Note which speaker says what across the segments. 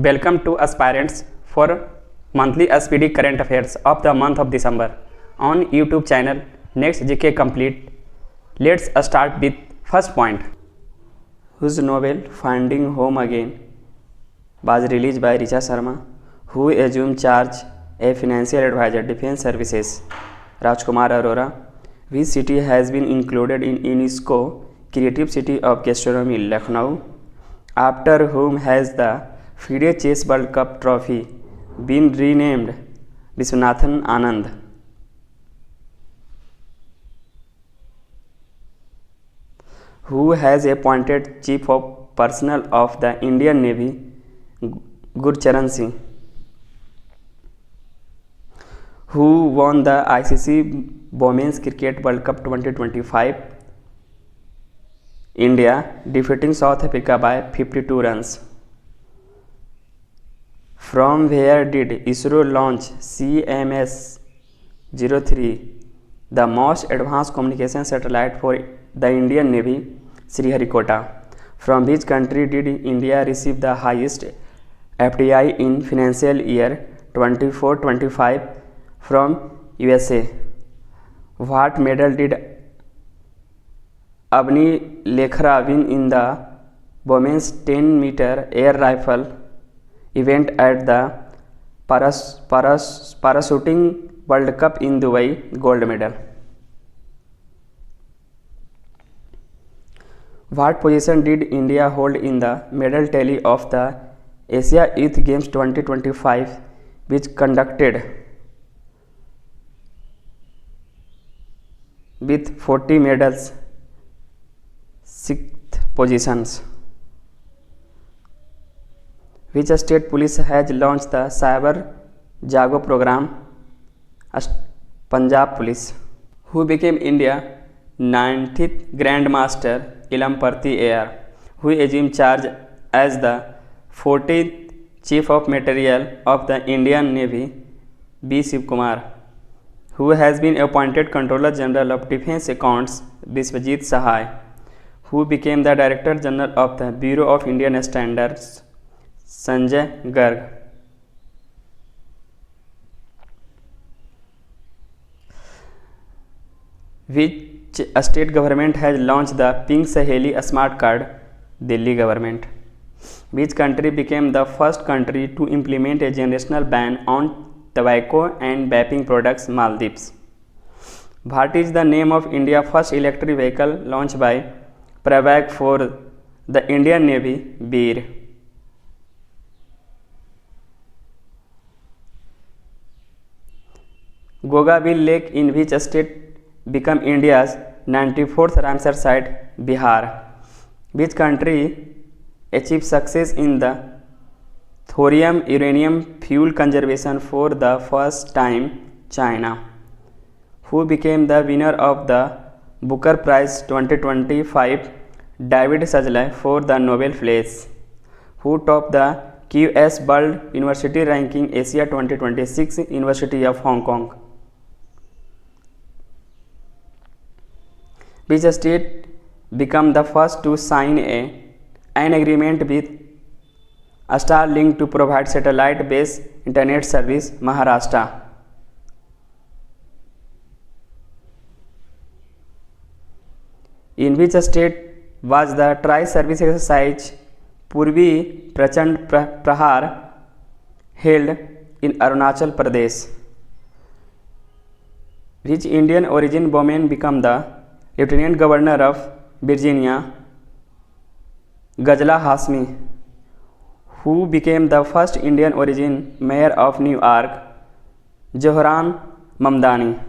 Speaker 1: Welcome to aspirants for monthly SPD current affairs of the month of December on YouTube channel Next GK Complete. Let's start with first point. Whose novel Finding Home Again was released by Richa Sharma, who assumed charge a financial advisor Defense Services, Rajkumar Arora. Which city has been included in UNESCO Creative City of Gastronomy, Lucknow? After whom has the FIDE Chess World Cup trophy been renamed? Viswanathan Anand. Who has appointed Chief of Personnel of the Indian Navy, Gurcharan Singh? Who won the ICC Women's Cricket World Cup 2025? India, defeating South Africa by 52 runs. From where did ISRO launch CMS-03, the most advanced communication satellite for the Indian Navy, Sriharikota? From which country did India receive the highest FDI in financial year 24-25? From USA. What medal did Avni Lekhara win in the women's 10-meter air rifle event at the Parachuting World Cup in Dubai? Gold medal. What position did India hold in the medal tally of the Asia Youth Games 2025, which conducted with 40 medals, 6th positions? Which state police has launched the Cyber Jago program? Punjab Police. Who became India 90th Grandmaster Ilam Parthi Air, who assumed charge as the 14th Chief of Material of the Indian Navy? B. Shiv Kumar. Who has been appointed Controller General of Defence Accounts? Biswajit Sahai. Who became the Director General of the Bureau of Indian Standards? Sanjay Garg. Which state government has launched the Pink Saheli Smart Card? Delhi government. Which country became the first country to implement a generational ban on tobacco and vaping products? Maldives. What is the name of India's first electric vehicle launched by Pravag for the Indian Navy? Veer. Gogabil Lake in which state became India's 94th Ramsar site? Bihar. Which country achieved success in the thorium uranium fuel conservation for the first time? China. Who became the winner of the Booker Prize 2025? David Sajlai for the Nobel Prize. Who topped the QS World University Ranking Asia 2026? University of Hong Kong. Which state became the first to sign an agreement with Starlink to provide satellite-based internet service? Maharashtra. In which state was the tri-service exercise Purvi Prachand Prahar held? In Arunachal Pradesh. Which Indian origin woman became the Lieutenant Governor of Virginia? Ghazala Hasmi. Who became the first Indian origin mayor of New York? Zohran Mamdani.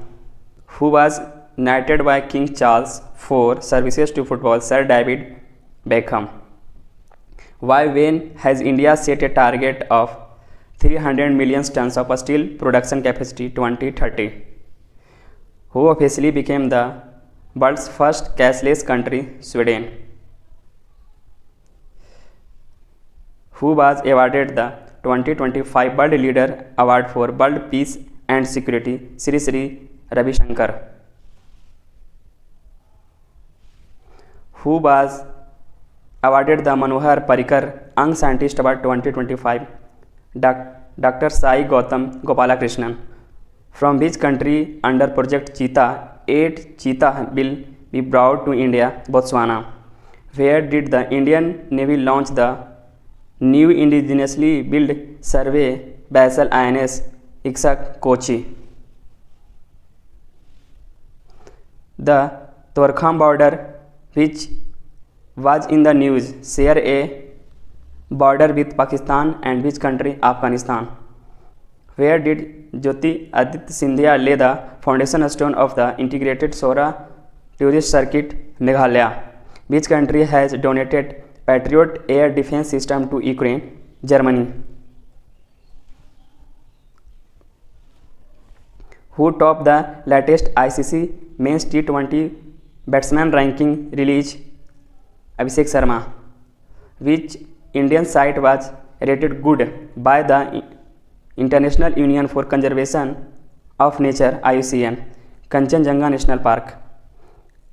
Speaker 1: Who was knighted by King Charles for services to football? Sir David Beckham. Why when has India set a target of 300 million tons of steel production capacity 2030? Who officially became the world's first cashless country? Sweden. Who was awarded the 2025 World Leader Award for World Peace and Security? Sri Sri Ravi Shankar. Who was awarded the Manohar Parrikar Young Scientist Award 2025? Dr. Sai Gautam Gopalakrishnan. From which country under Project Cheetah 8 cheetah will be brought to India? Botswana. Where did the Indian Navy launch the new indigenously built survey vessel INS Iksak? Kochi. The Torkham border, which was in the news, share a border with Pakistan and which country? Afghanistan. Where did Jyoti Aditya Scindia lay the foundation stone of the integrated Sora tourist circuit? Meghalaya. Which country has donated Patriot air defense system to Ukraine? Germany. Who topped the latest ICC men's T20 batsman ranking release? Abhishek Sharma. Which Indian site was rated good by the International Union for Conservation of Nature IUCN? Kanchenjunga National Park.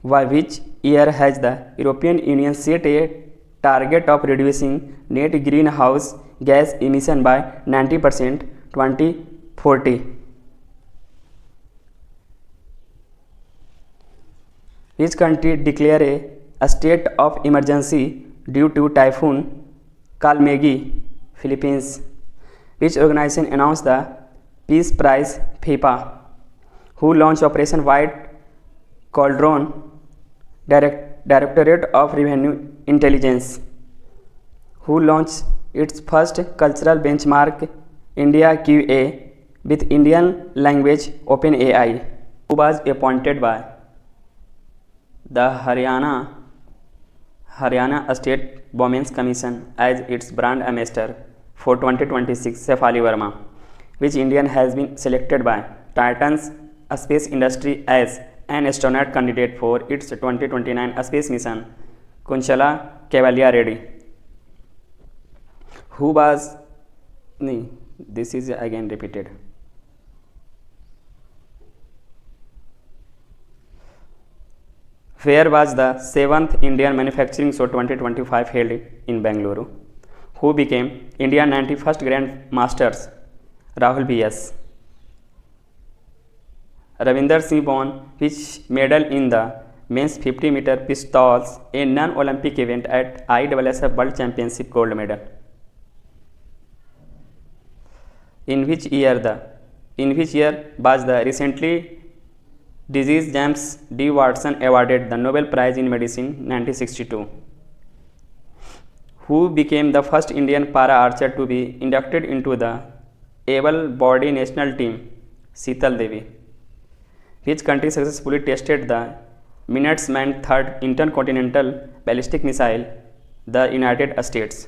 Speaker 1: By which year has the European Union set a target of reducing net greenhouse gas emission by 90% 2040? Which country declared a state of emergency due to Typhoon Kalmegi? Philippines. Which organization announced the Peace Prize? FIFA. Who launched Operation White Cauldron? Directorate of Revenue Intelligence. Who launched its first cultural benchmark India QA with Indian language OpenAI? Who was appointed by the Haryana State Women's Commission as its brand ambassador for 2026? Shefali Verma. Which Indian has been selected by Titan's space industry as an astronaut candidate for its 2029 space mission? Kunchala Cavalier Reddy. Who was this is again repeated. Where was the 7th Indian Manufacturing Show 2025 held in Bengaluru? Who became India 91st Grand Masters? Rahul B.S. Ravinder Singh won which medal in the men's 50-meter pistols, a non-Olympic event at ISSF World Championship? Gold medal. In which year was the recently deceased James D. Watson awarded the Nobel Prize in Medicine 1962? Who became the first Indian para-archer to be inducted into the able-bodied national team? Sheetal Devi. Which country successfully tested the Minuteman third intercontinental ballistic missile? The United States.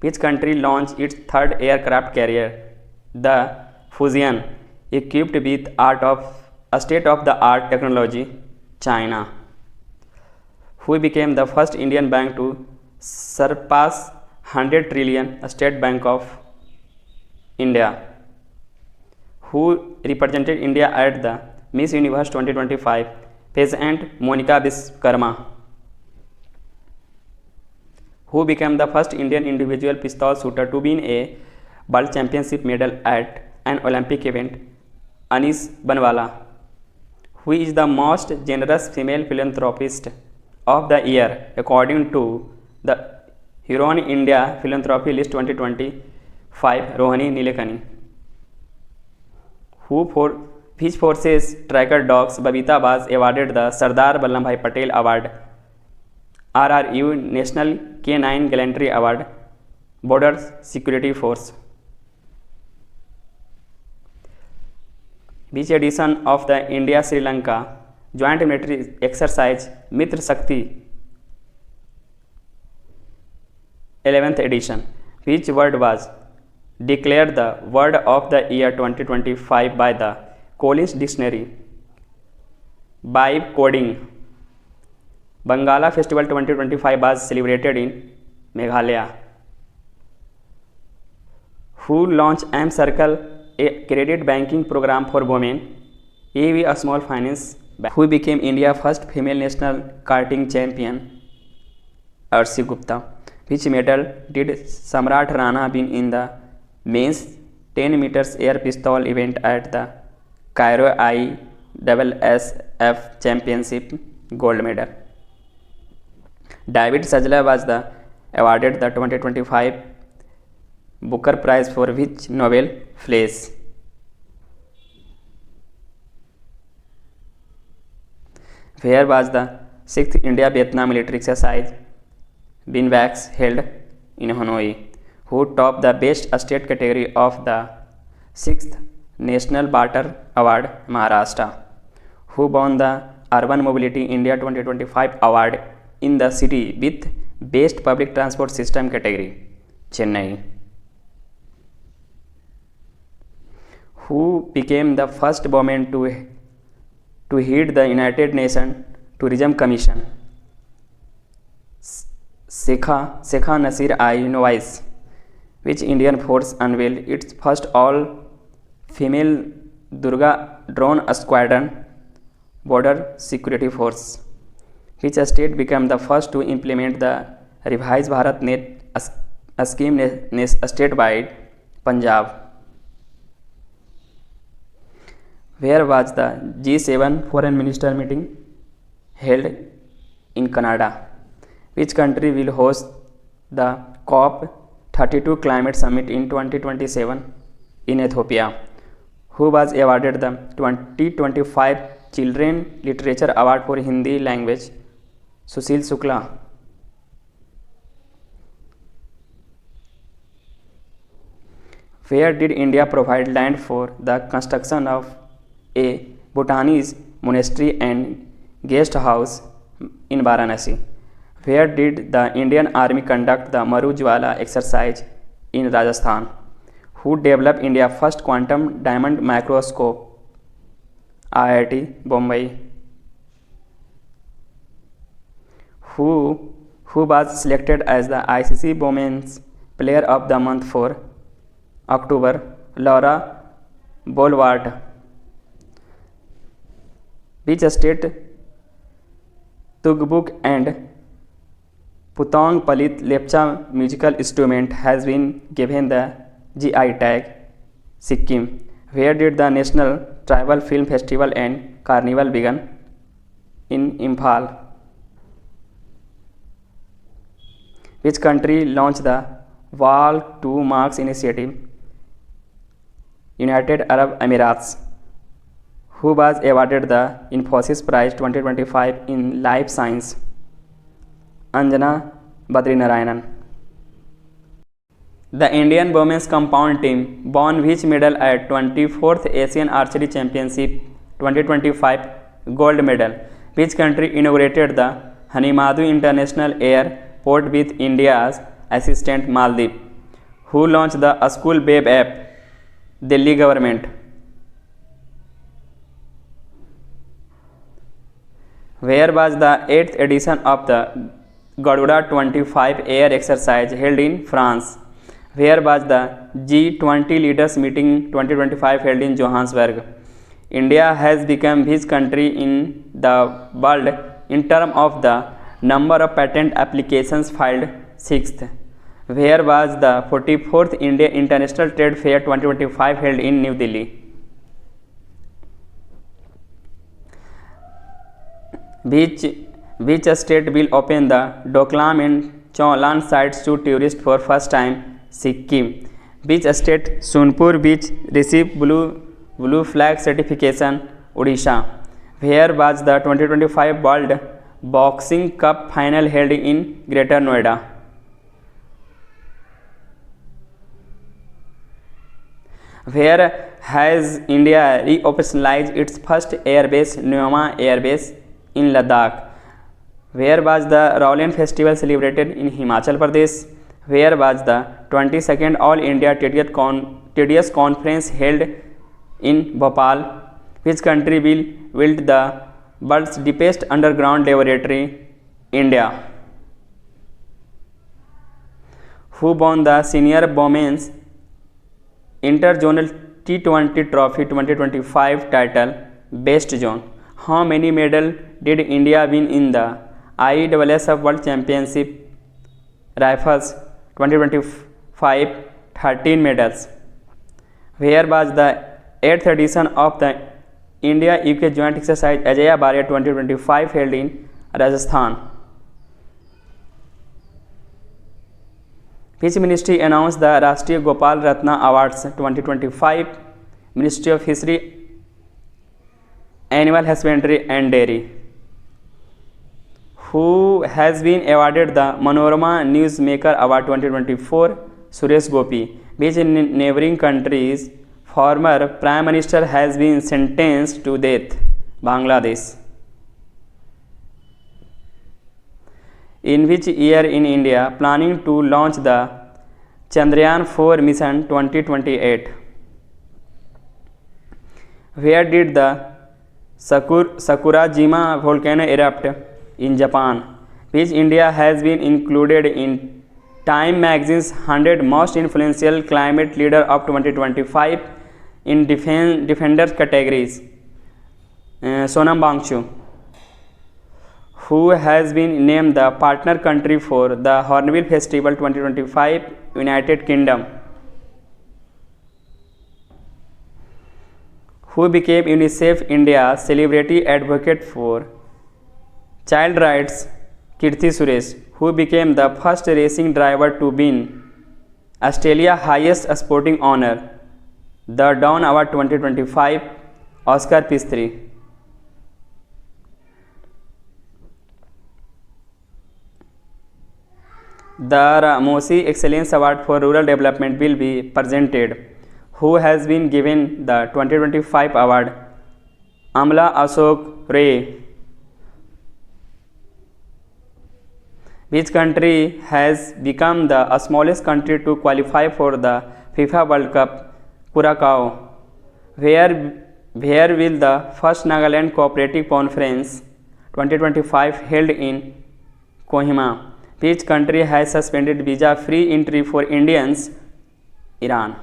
Speaker 1: Which country launched its third aircraft carrier, the Fujian, equipped with state-of-the-art technology? China. Who became the first Indian bank to surpass 100 trillion? State Bank of India. Who represented India at the Miss Universe 2025 pageant? Monica Vishwakarma. Who became the first Indian individual pistol shooter to win a World Championship medal at an Olympic event? Anish Banwala. Who is the most generous female philanthropist of the year according to the Huron India Philanthropy List 2025? Rohini Nilekani. Which forces tracker dogs Babita was awarded the Sardar Vallabhbhai Patel Award, RRU National K9 Gallantry Award, Border Security Force? Which edition of the India-Sri Lanka Joint Military Exercise Mitra Shakti? 11th edition. Which word was declared the word of the year 2025 by the Collins Dictionary? Vibe coding. Bangala Festival 2025 was celebrated in Meghalaya. Who launched M Circle, a credit banking program for women? AV Small Finance Bank. Who became India's first female national karting champion? Arsi Gupta. Which medal did Samrat Rana win in the men's 10 meters air pistol event at the Cairo ISSF Championship? Gold medal. David Sajla was awarded the 2025 Booker Prize for which novel? Flash. Where was the 6th India-Vietnam military exercise BINVAX held? In Hanoi. Who topped the Best State category of the 6th National Barter Award? Maharashtra. Who won the Urban Mobility India 2025 award in the city with Best Public Transport System category? Chennai. Who became the first woman to head the United Nations Tourism Commission? Shekha Nasir Noise. Which Indian force unveiled its first all-female Durga drone squadron? Border Security Force. Which state became the first to implement the revised BharatNet scheme statewide? Punjab. Where was the G7 foreign minister meeting held? In Canada. Which country will host the COP32 climate summit in 2027? In Ethiopia. Who was awarded the 2025 Children Literature Award for Hindi language? Sushil Shukla. Where did India provide land for the construction of a Bhutanese monastery and guest house in Varanasi? Where did the Indian Army conduct the Maru Jwala exercise? In Rajasthan. Who developed India's first quantum diamond microscope? IIT Bombay. Who was selected as the ICC Women's Player of the Month for October? Laura Boulward. Which state Tugbuk and Putong Palit Lepcha musical instrument has been given the GI tag? Sikkim. Where did the National Tribal Film Festival and Carnival begin? In Imphal. Which country launched the Walk to Mars initiative? United Arab Emirates. Who was awarded the Infosys Prize 2025 in Life Science? Anjana Badrinarayanan. The Indian women's compound team won which medal at 24th Asian Archery Championship 2025? Gold medal. Which country inaugurated the Hanimadu International Airport with India's assistant? Maldives. Who launched the School Babe app? Delhi government. Where was the 8th edition of the Garuda 25 air exercise held in France? Where was the G20 Leaders Meeting 2025 held in Johannesburg? India has become which country in the world in terms of the number of patent applications filed? 6th. Where was the 44th India International Trade Fair 2025 held in New Delhi? Which state will open the Doklam and Chaulan sites to tourists for first time? Sikkim. Which state Sonpur beach received blue flag certification? Odisha. Where was the 2025 World Boxing Cup final held in Greater Noida? Where has India reoperationalized its first airbase, Neoma Airbase? In Ladakh. Where was the Rowland Festival celebrated? In Himachal Pradesh. Where was the 22nd All India TDS Conference held? In Bhopal. Which country will build the world's deepest underground laboratory? India. Who won the Senior Women's Interzonal T20 Trophy 2025 title? Best Zone. How many medals did India win in the ISSF World Championship Rifles 2025 13 medals. Where was the 8th edition of the India-UK joint exercise Ajaya Bharat 2025 held in Rajasthan? Which ministry announced the Rashtriya Gopal Ratna Awards 2025? Ministry of Fishery, Animal Husbandry and Dairy. Who has been awarded the Manorama Newsmaker Award 2024? Suresh Gopi. Which neighboring country's former Prime Minister has been sentenced to death? Bangladesh. In which year in India planning to launch the Chandrayaan 4 mission 2028? Where did the Sakurajima volcano erupt? In Japan. Which India has been included in Time magazine's 100 most influential climate leader of 2025 in defenders categories? Sonam Wangchuck. Who has been named the partner country for the Hornbill Festival 2025? United Kingdom. Who became UNICEF India celebrity advocate for child rights? Kirti Suresh. Who became the first racing driver to win Australia's highest sporting honor, the Dawn Award 2025? Oscar Pistori. The Ramosi Excellence Award for Rural Development will be presented. Who has been given the 2025 award? Amla Ashok Ray. Which country has become the smallest country to qualify for the FIFA World Cup? Curacao. Where will the first Nagaland Cooperative Conference 2025 held in Kohima? Which country has suspended visa-free entry for Indians? Iran.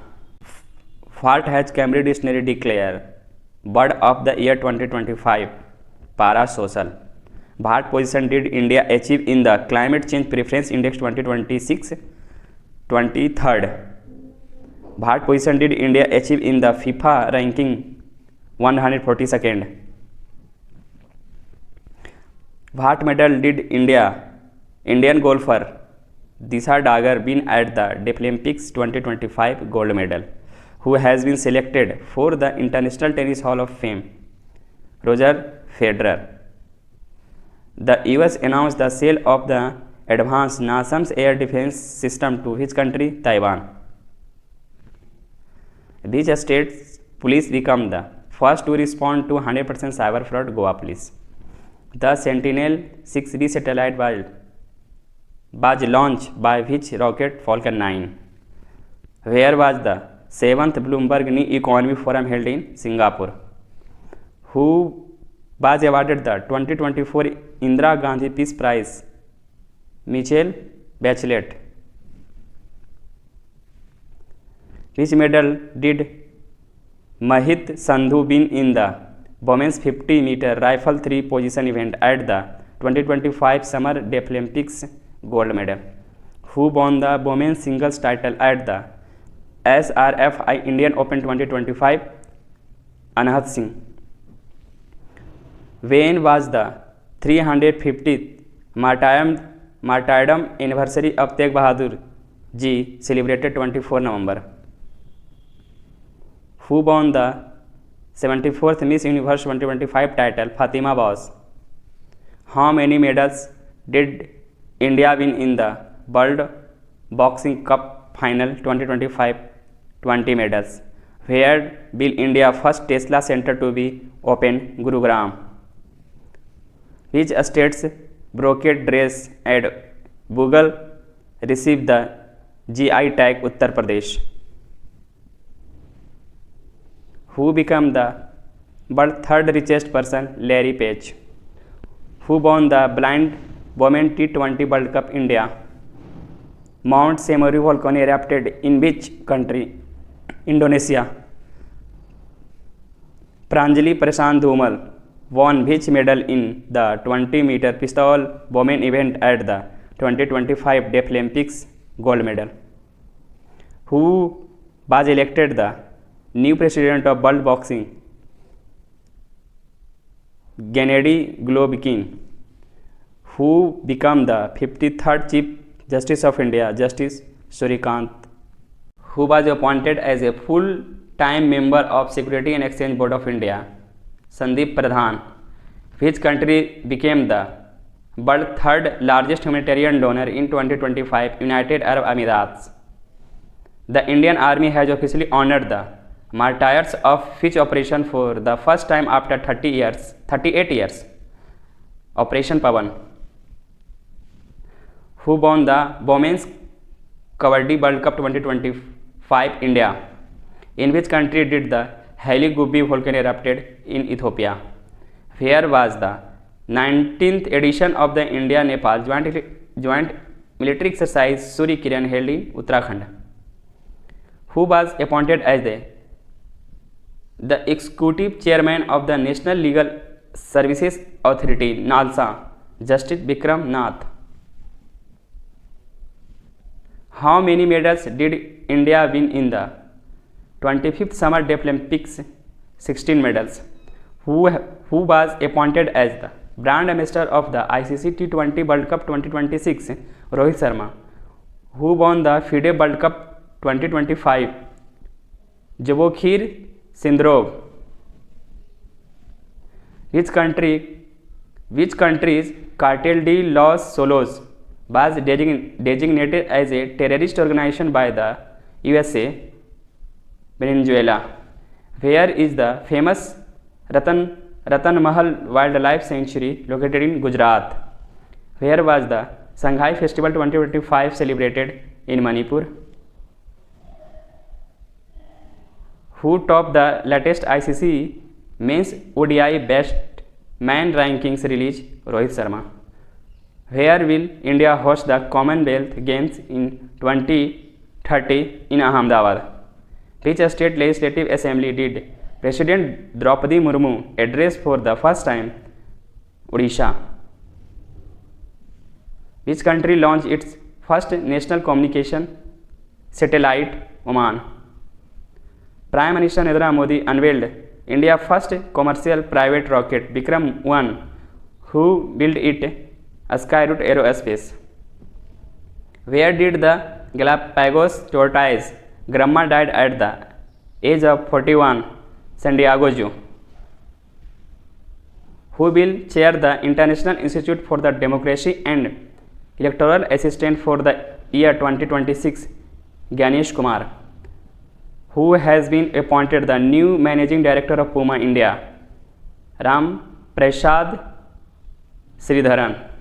Speaker 1: What has Cambridge Dictionary declared Bird of the Year 2025? Parasocial. What position did India achieve in the Climate Change Preference Index 2026? 23rd. What position did India achieve in the FIFA ranking? 142nd. What medal did Indian golfer Disha Dagar win at the Deaflympics 2025? Gold medal. Who has been selected for the International Tennis Hall of Fame? Roger Federer. The US announced the sale of the advanced NASAMS air defense system to which country? Taiwan. Which state's police become the first to respond to 100% cyber fraud? Goa police. The Sentinel-6B satellite was launched by which rocket? Falcon 9. Where was the 7th Bloomberg New Economy Forum held? In Singapore. Who was awarded the 2024 Indira Gandhi Peace Prize? Michelle Bachelet. Which medal did Mahit Sandhu win in the women's 50-meter rifle 3 position event at the 2025 Summer Deaflympics? Gold medal. Who won the women's singles title at the SRFI Indian Open 2025? Anahat Singh. When was the 350th martyrdom anniversary of Tegh Bahadur Ji celebrated? 24 November. Who won the 74th Miss Universe 2025 title? Fatima Bose. How many medals did India win in the World Boxing Cup Final 2025? 20 medals. Where will India first Tesla center to be open? Gurugram. Which state's brocade dress ad Google received the GI tag? Uttar Pradesh. Who became the world's third richest person? Larry Page. Who won the Blind Women T20 World Cup? India. Mount Semeru volcano erupted in which country? Indonesia. Pranjali Prashant Dhumal won which medal in the 20-meter pistol women event at the 2025 Deaflympics gold medal? Who was elected the new president of World Boxing? Gennady Golovkin. Who became the 53rd Chief Justice of India? Justice Suryakant. Who was appointed as a full-time member of Security and Exchange Board of India? Sandeep Pradhan. Which country became the world's third largest humanitarian donor in 2025? United Arab Emirates. The Indian Army has officially honored the martyrs of which operation for the first time after 38 years? Operation Pavan. Who won the Women's Kabaddi World Cup 2025 India? In which country did the Haile Gubbi volcano erupted? In Ethiopia. Where was the 19th edition of the India-Nepal joint military exercise Surya Kiran held in Uttarakhand? Who was appointed as the executive chairman of the National Legal Services Authority (NALSA)? Justice Bikram Nath. How many medals did India win in the 25th Summer Deaflympics? 16 medals. Who was appointed as the brand ambassador of the ICC T20 World Cup 2026? Rohit Sharma. Who won the FIDE World Cup 2025? Javokhir Sindrov. Which country's Cartel de los Solos was designated as a terrorist organization by the USA? Venezuela. Where is the famous Ratan Mahal Wildlife Sanctuary located in Gujarat? Where was the Shanghai Festival 2025 celebrated? In Manipur. Who topped the latest ICC Men's ODI Best Man rankings release? Rohit Sharma. Where will India host the Commonwealth Games in 2030? In Ahmedabad. Which state legislative assembly did President Draupadi Murmu address for the first time? Odisha. Which country launched its first national communication satellite? Oman. Prime Minister Narendra Modi unveiled India's first commercial private rocket Vikram 1. Who built it? Skyroot Aerospace. Where did the Galapagos tortoise Grandma died at the age of 41? San Diego Zoo. Who will chair the International Institute for the Democracy and Electoral Assistant for the year 2026? Ganesh Kumar. Who has been appointed the new Managing Director of Puma India? Ram Prasad Sridharan.